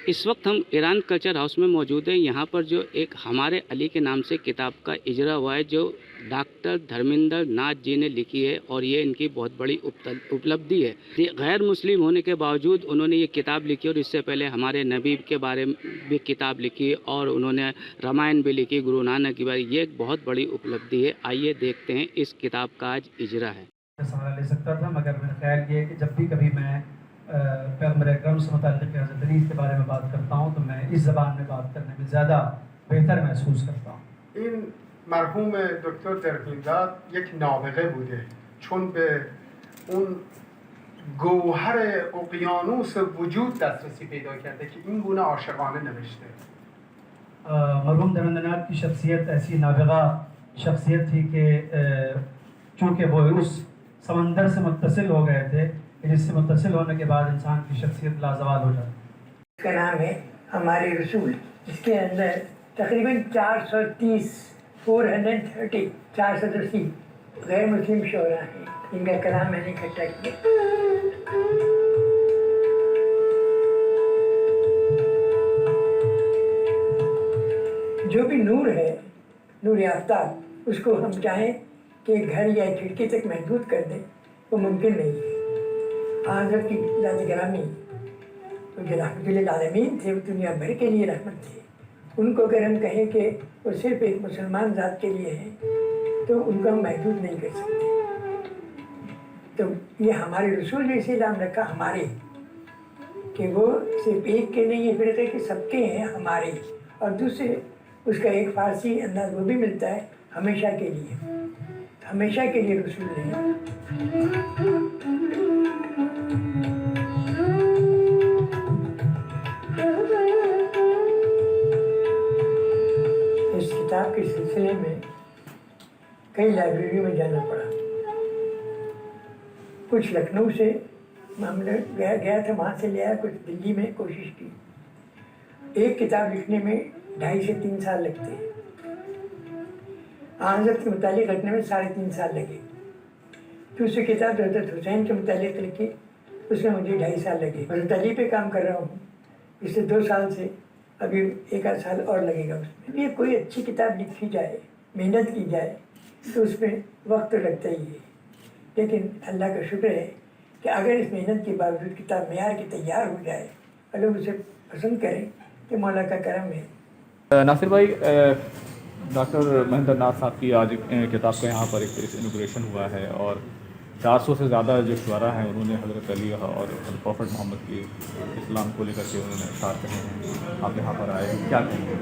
اس وقت ہم Iran culture house میں موجود ہیں. یہاں پر جو ایک ہمارے علی کے نام سے کتاب کا اجرا ہوا ہے جو ڈاکٹر دھرمیندر ناتھ جی نے لکھی ہے اور یہ ان کی بہت بڑی اپلبدھی ہے. غیر مسلم ہونے کے باوجود انہوں نے یہ کتاب لکھی اور اس سے پہلے ہمارے نبی کے بارے میں بھی کتاب لکھی اور انہوں نے رامائن بھی لکھی، گرو نانک کی بارے. یہ ایک بہت بڑی اپلبدھی ہے. آئیے دیکھتے ہیں اس کتاب کا آج اجرا ہے. سوال لے سکتا تھا مگر میرا خیال یہ ہے کہ جب بھی کبھی میں پیغمبر اکرم سے متعلق حضرت علی کے بارے میں بات کرتا ہوں تو میں اس زبان میں بات کرنے میں زیادہ بہتر محسوس کرتا ہوں. این مرحوم دکتر درمینداد یک نابغه بوده چون به اون گوهر اقیانوس وجود دسترسی پیدا کرده که این گونه عاشقانه نوشته. مرحوم دھرمیندر ناتھ کی شخصیت ایسی نابغہ شخصیت تھی کہ چونکہ وہ اس سمندر سے متصل ہو گئے تھے جس سے متصل ہونے کے بعد انسان کی شخصیت لازوال ہو جاتی. اس کا نام ہے ہمارے رسول. اس کے اندر تقریباً 430 غیر مسلم شعراء ہیں. ان کا کلام میں نے اکٹھا کیا. جو بھی نور ہے، نور آفتاب، اس کو ہم چاہیں کہ گھر یا کھڑکی تک محدود کر دیں وہ ممکن نہیں ہے. حضرت کی ذات گرامی جو رحمت للعالمین تھے وہ دنیا بھر کے لیے رحمت تھے. ان کو اگر ہم کہیں کہ وہ صرف ایک مسلمان ذات کے لیے ہیں تو ان کو ہم محدود نہیں کر سکتے. تو یہ ہمارے رسول نے اسی نام رکھا ہمارے، کہ وہ صرف ایک کے نہیں ہے، پھر کہ سب کے ہیں ہمارے. اور دوسرے اس کا ایک فارسی انداز وہ بھی ملتا ہے ہمیشہ کے لیے، ہمیشہ کے لیے رسول نہیں. اس کتاب کے سلسلے میں کئی لائبریریوں میں جانا پڑا. کچھ لکھنؤ سے ہم نے گیا تھا، وہاں سے لیا. کچھ دلی میں کوشش کی. ایک کتاب لکھنے میں 2.5 سے 3 سال لگتے ہیں. حضرت کے متعلق لکھنے میں 3.5 سال لگے. دوسری کتاب حضرت حسین کے متعلق لکھی، اس میں مجھے 2.5 سال لگے. حضرت علی پہ کام کر رہا ہوں اس سے 2 سال سے، ابھی 1 سال اور لگے گا. اس میں یہ کوئی اچھی کتاب لکھی جائے، محنت کی جائے تو اس میں وقت تو لگتا ہی ہے. لیکن اللہ کا شکر ہے کہ اگر اس محنت کے باوجود کتاب معیار کی تیار ہو جائے اور لوگ اسے پسند کریں تو مولا کا کرم ہے. ناصر بھائی، ڈاکٹر مہندر ناتھ صاحب کی آج کتاب کا یہاں پر ایک انوگریشن ہوا ہے اور 400 سے زیادہ جو شعراء ہیں انہوں نے حضرت علی اور پروفٹ محمد کی اسلام کو لے کر کے انہوں نے اشعار کہے ہیں. آپ یہاں پر آئے ہیں، کیا کہیں گے؟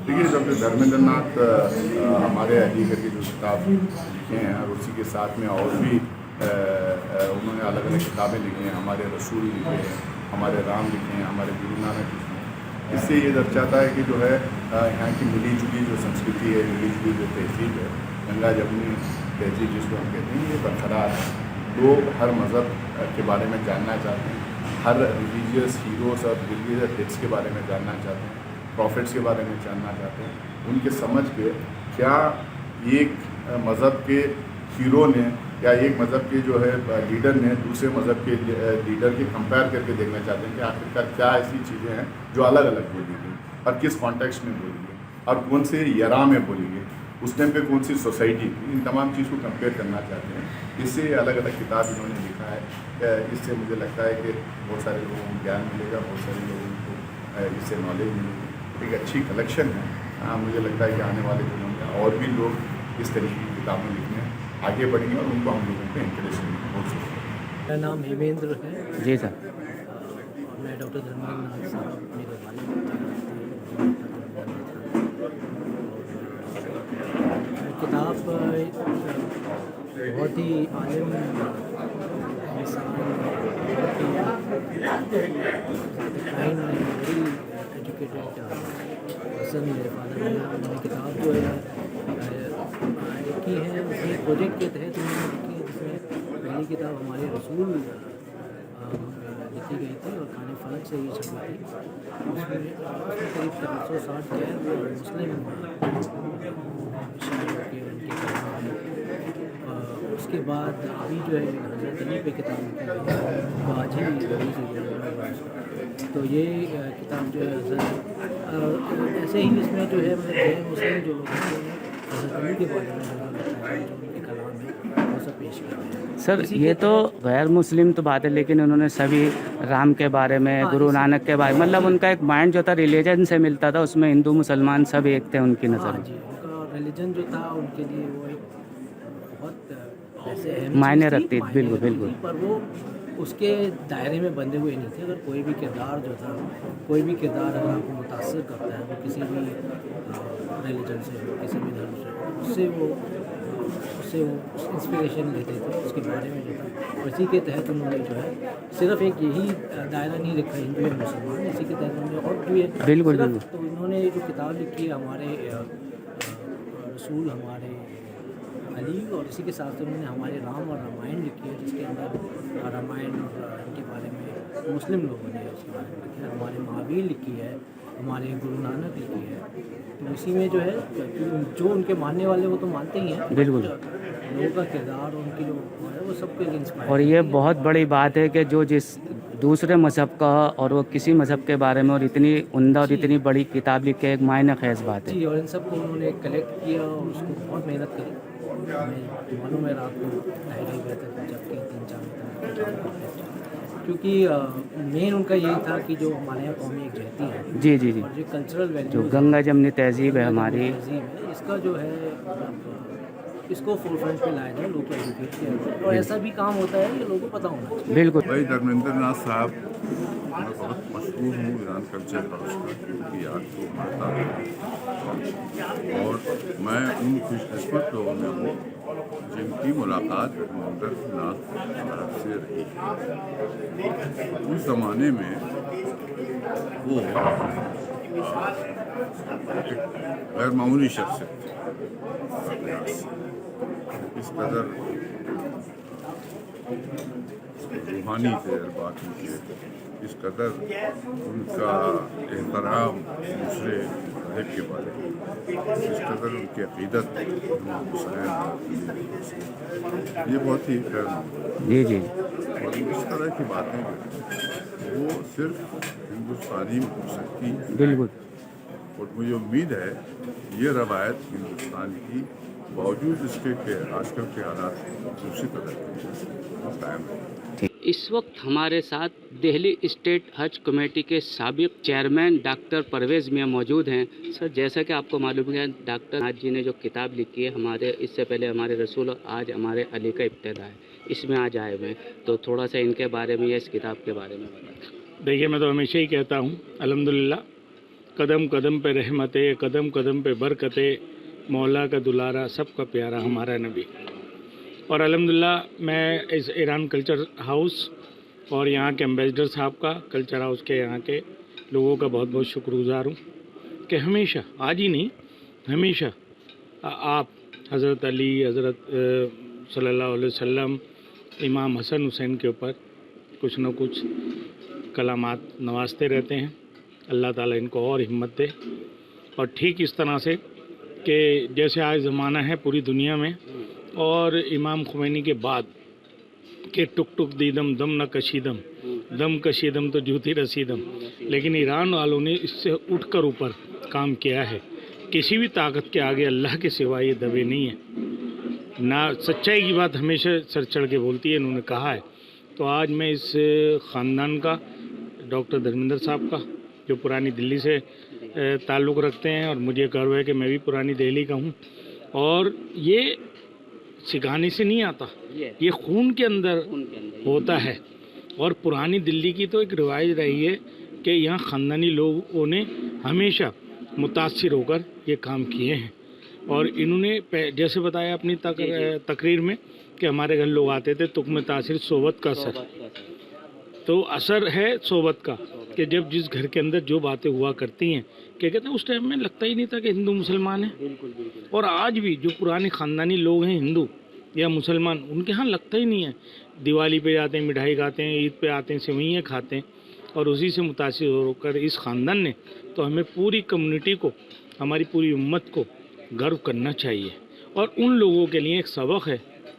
دیکھیے، ڈاکٹر دھرمیندر ناتھ ہمارے علی گڑھ کی جو کتاب لکھے ہیں اور اسی کے ساتھ میں اور بھی انہوں نے الگ الگ کتابیں لکھی ہیں. ہمارے رسول لکھے ہیں، ہمارے رام لکھے ہیں، ہمارے گرو نانک لکھے ہیں. اس سے یہ درجاتا ہے کہ جو ہے یہاں کی ملی جلی جو سنسکرتی ہے، ملی جلی جو تہذیب ہے، گنگا جمنی تہذیب جس کو ہم کہتے ہیں، یہ برقرار ہے. لوگ ہر مذہب کے بارے میں جاننا چاہتے ہیں، ہر ریلیجیس ہیروز اور ریلیجیس ہٹس کے بارے میں جاننا چاہتے ہیں، پروفٹس کے بارے میں جاننا چاہتے ہیں. ان کے سمجھ کے کیا ایک مذہب کے ہیرو نے یا ایک مذہب کے جو ہے لیڈر نے دوسرے مذہب کے لیڈر کے کمپیئر کر کے دیکھنا چاہتے ہیں کہ آخرکار کیا ایسی چیزیں ہیں جو الگ الگ بولی گئی اور کس کانٹیکسٹ میں بولی گئی اور کون سے یرا میں بولی گئی، اس ٹائم پہ کون سی سوسائٹی تھی. ان تمام چیز کو کمپیئر کرنا چاہتے ہیں. اس سے الگ الگ کتاب انہوں نے لکھا ہے. اس سے مجھے لگتا ہے کہ بہت سارے لوگوں کو گیان ملے گا، بہت سارے لوگوں کو اس سے نالج ملے گی. ایک اچھی کلیکشن ہے. مجھے لگتا ہے کہ آنے والے دنوں میں اور بھی لوگ اس طریقے کی کتابیں لکھنے آگے بڑھیں گے اور ان کو ہم لوگوں پہ انکریج کریں گے. بہت شکریہ. میرا نام ہیمیندر ہے. جی سر. میں ڈاکٹر دھرمیندر ناتھ صاحب میرے والد کتاب بہت ہی عالم انسان، بہت ہی ویری ایجوکیٹڈ پرسن میرے فادر ہیں. انہوں نے کتاب جو ہے لکھی ہے، اس میں پروجیکٹ کے تحت انہوں نے لکھی ہے، جس میں پہلی کتاب ہمارے رسول لکھی گئی تھی اور خانِ فلک سے یہ چھپی تھی. اس میں قریب 360 غیر مسلم شاعروں کے ان کے کلام اس کے بعد ابھی جو ہے حضرت علی پہ کتاب لکھی ہے وہ آج ہی ریلیز ہوئی ہے، تو یہ کتاب جو ہے حضرت ایسے ہی اس میں جو ہے غیر مسلم جو لوگ ہیں حضرت علی کے بارے میں جو ان کے کلام ہے وہ سب پیش کر رہے ہیں. سر یہ تو غیر مسلم تو بات ہے، لیکن انہوں نے سبھی رام کے بارے میں، گرو نانک کے بارے میں، مطلب ان کا ایک مائنڈ جو تھا ریلیجن سے ملتا تھا، اس میں ہندو مسلمان سب ایک تھے ان کی نظر میں. جی ان کا ریلیجن جو تھا ان کے لیے وہ ایک بہت ایسے اہم معنی چیز تھی، رکھتی، معنی بالکل رکھتی بالکل. تھی، پر وہ اس کے دائرے میں بندھے ہوئے نہیں تھے. اگر کوئی بھی کردار جو تھا، کوئی بھی کردار اگر آپ کو متاثر کرتا ہے وہ کسی بھی ریلیجن سے ہو، کسی بھی دھرم سے ہو، اس سے وہ انسپریشن لیتے تھے اس کے بارے میں جو تھا. اور اسی کے تحت انہوں نے جو ہے صرف ایک یہی دائرہ نہیں رکھا ہندو یا مسلمان، اسی کے تحت انہوں نے اور بھی بالکل صرف بالکل. تو انہوں نے جو کتاب لکھی ہے ہمارے رسول ہمارے علی، اور اسی کے ساتھ انہوں نے ہمارے رام اور رامائن لکھی ہے، جس کے اندر رامائن اور ان کے بارے میں مسلم لوگوں نے اس کے بارے میں لکھی ہے. ہمارے مہاویر لکھی ہے، ہمارے گرو نانک لکھی ہے. تو اسی میں جو ہے جو ان کے ماننے والے وہ تو مانتے ہی ہیں، بالکل. لوگوں کا کردار اور ان کی جو ہے وہ سب کے لیے انسپائر. اور یہ بہت بڑی بات ہے کہ جو جس دوسرے مذہب کا اور وہ کسی مذہب کے بارے میں اور اتنی عمدہ اور اتنی بڑی کتاب لکھ کے ایک معنی خیز بات ہے. جی، اور ان سب کو انہوں نے کلیکٹ کیا اور اس کو بہت محنت کری. میں معلوم ہے رات کو 2:30 بجے تک جب کے 3-4 بجے تک، کیونکہ مین ان کا یہی تھا کہ جو ہمارے یہاں قومی یکجہتی ہے جی جی جی. اور جو کلچرل جو ویلیوز گنگا جمنی تہذیب ہے ہماری، تہذیب ہے، اس کا جو ہے اس کو فور فرنٹ پہ لایا جائے، لوگ کو ایجوکیٹ کیا جائے. اور ایسا بھی کام ہوتا ہے کہ لوگوں کو پتہ ہونا چاہیے. بالکل. بھائی دھرمیندر ناتھ صاحب میں بہت مشہور ہوں ایران کلچر ہاؤس کا، ان کی یاد کو مانتا ہوں اور میں ان خوش قسمت لوگوں میں ہوں جن کی ملاقات دھرمیندر ناتھ صاحب سے رہی. اس زمانے میں وہ ایک غیر معمولی شخصیت تھی، اس قدر روحانی تھے البات ان کے، اس قدر ان کا احترام دوسرے مذہب کے بارے میں، اس قدر ان کی عقیدت امام حسین، یہ بہت ہی خیر مقبول. جی جی. اور اس طرح کی باتیں وہ صرف ہندوستانی میں ہو سکتی ہیں. بالکل. اور مجھے امید ہے یہ روایت ہندوستان کی باوجود اس کے کہ آج کل کے حالات دوسری طرح کے قائم ہے. اس وقت ہمارے ساتھ دہلی اسٹیٹ حج کمیٹی کے سابق چیئرمین ڈاکٹر پرویز میاں موجود ہیں. سر جیسا کہ آپ کو معلوم ہے ڈاکٹر ناتھ جی نے جو کتاب لکھی ہے ہمارے اس سے پہلے ہمارے رسول اور آج ہمارے علی کا ابتدا ہے، اس میں آج آئے ہوئے ہیں، تو تھوڑا سا ان کے بارے میں یا اس کتاب کے بارے میں بتائیں. دیکھیے میں تو ہمیشہ ہی کہتا ہوں الحمدللہ، قدم قدم پہ رحمتیں، قدم قدم پہ برکتیں، مولا کا دلارا سب کا پیارا ہمارا نبی. اور الحمدللہ میں اس ایران کلچر ہاؤس اور یہاں کے امبیسڈر صاحب کا، کلچر ہاؤس کے یہاں کے لوگوں کا بہت بہت شکر گزار ہوں کہ ہمیشہ، آج ہی نہیں ہمیشہ، آپ حضرت علی، حضرت صلی اللہ علیہ وسلم، امام حسن حسین کے اوپر کچھ نہ کچھ کلامات نوازتے رہتے ہیں. اللہ تعالیٰ ان کو اور ہمت دے. اور ٹھیک اس طرح سے کہ جیسے آج زمانہ ہے پوری دنیا میں، اور امام خمینی کے بعد کہ ٹک ٹک دیدم دم نہ کشیدم، دم کشیدم تو جوتی رسیدم، لیکن ایران والوں نے اس سے اٹھ کر اوپر کام کیا ہے. کسی بھی طاقت کے آگے اللہ کے سوا یہ دبے نہیں ہیں. نہ سچائی کی بات ہمیشہ سر چڑھ کے بولتی ہے، انہوں نے کہا ہے. تو آج میں اس خاندان کا، ڈاکٹر دھرمیندر صاحب کا جو پرانی دلی سے تعلق رکھتے ہیں، اور مجھے گرو ہے کہ میں بھی پرانی دہلی کا ہوں، اور یہ سکھانے سے نہیں آتا، یہ خون کے اندر ہوتا ہے. اور پرانی دلی کی تو ایک روایت رہی ہے کہ یہاں خاندانی لوگوں نے ہمیشہ متاثر ہو کر یہ کام کیے ہیں. اور انہوں نے جیسے بتایا اپنی تقریر میں کہ ہمارے گھر لوگ آتے تھے، تک میں تاثر صحبت کا اثر، تو اثر ہے صحبت کا، کہ جب جس گھر کے اندر جو باتیں ہوا کرتی ہیں، کہ کہتے ہیں اس ٹائم میں لگتا ہی نہیں تھا کہ ہندو مسلمان ہیں. اور آج بھی جو پرانے خاندانی لوگ ہیں ہندو یا مسلمان، ان کے ہاں لگتا ہی نہیں ہے. دیوالی پہ جاتے ہیں، مٹھائی کھاتے ہیں، عید پہ آتے ہیں، سوئیاں کھاتے ہیں، اور اسی سے متاثر ہو کر اس خاندان نے، تو ہمیں پوری کمیونٹی کو، ہماری پوری امت کو گرو کرنا چاہیے. اور ان لوگوں کے لیے ایک سبق ہے